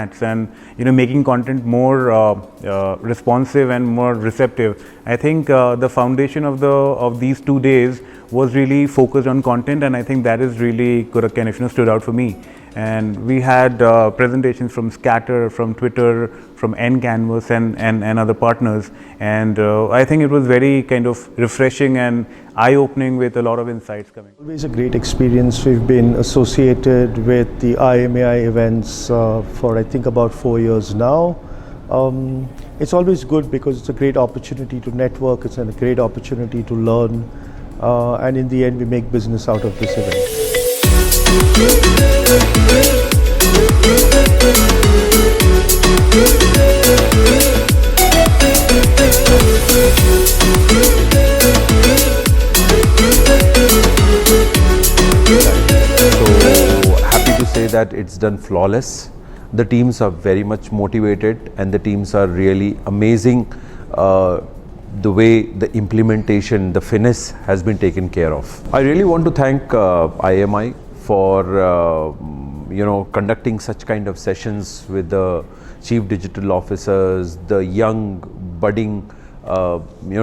formats and making content more responsive and more receptive. I think the foundation of these 2 days was really focused on content, and I think that is really kind of stood out for me. And we had presentations from Scatter, from Twitter, from nCanvas and other partners, and I think it was very kind of refreshing and eye-opening with a lot of insights coming. Always a great experience. We've been associated with the IMAI events for I think about 4 years now. It's always good because it's a great opportunity to network, it's a great opportunity to learn, and in the end we make business out of this event. That it's done flawless. The teams are very much motivated and the teams are really amazing. The way the implementation, the finesse has been taken care of. I really want to thank IMI for conducting such kind of sessions with the chief digital officers, the young budding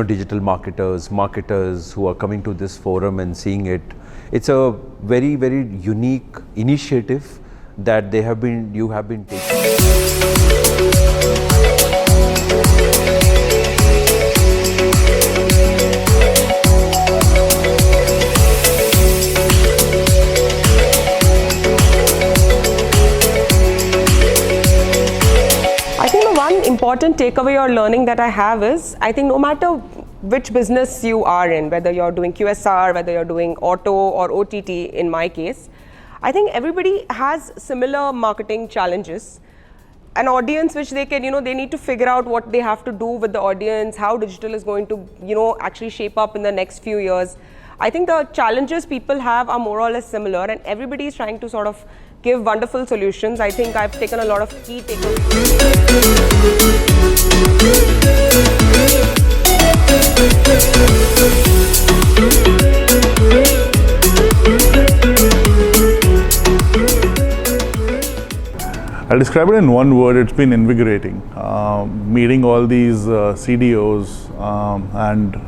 digital marketers who are coming to this forum and seeing it. It's a very, very unique initiative that you have been taking. I think the one important takeaway or learning that I have is, I think no matter which business you are in, whether you're doing QSR, whether you're doing auto or OTT in my case, I think everybody has similar marketing challenges. An audience which they can, they need to figure out what they have to do with the audience, how digital is going to, actually shape up in the next few years. I think the challenges people have are more or less similar, and everybody is trying to sort of give wonderful solutions. I think I've taken a lot of key takeaways. I'll describe it in one word: it's been invigorating. Meeting all these CDOs and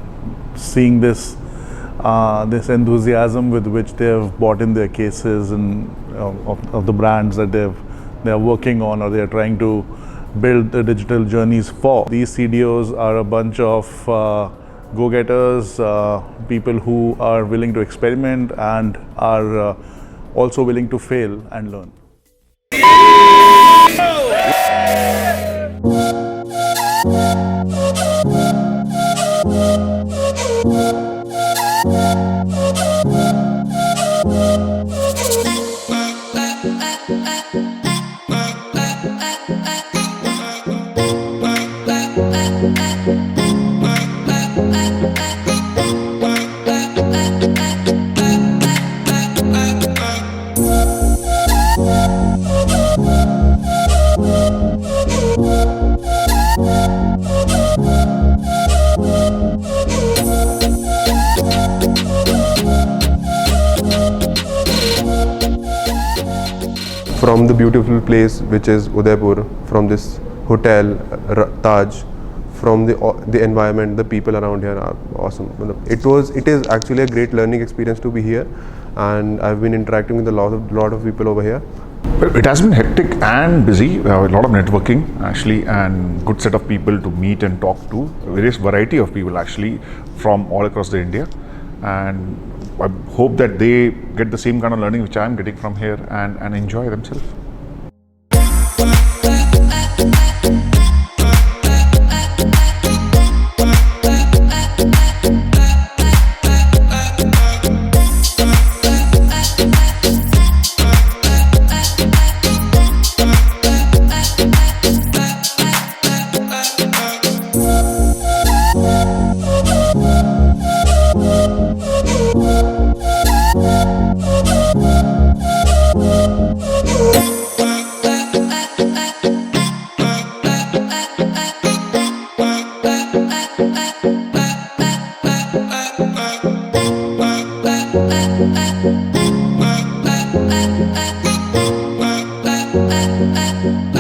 seeing this enthusiasm with which they have bought in their cases and of the brands that they are working on or they are trying to build the digital journeys for. These CDOs are a bunch of go-getters, people who are willing to experiment and are also willing to fail and learn. From the beautiful place which is Udaipur, from this hotel Taj, from the environment, the people around here are awesome. It is actually a great learning experience to be here, and I've been interacting with a lot of people over here. Well, it has been hectic and busy. A lot of networking actually, and good set of people to meet and talk to. Various variety of people actually from all across the India, and I hope that they get the same kind of learning which I am getting from here and enjoy themselves. Bye.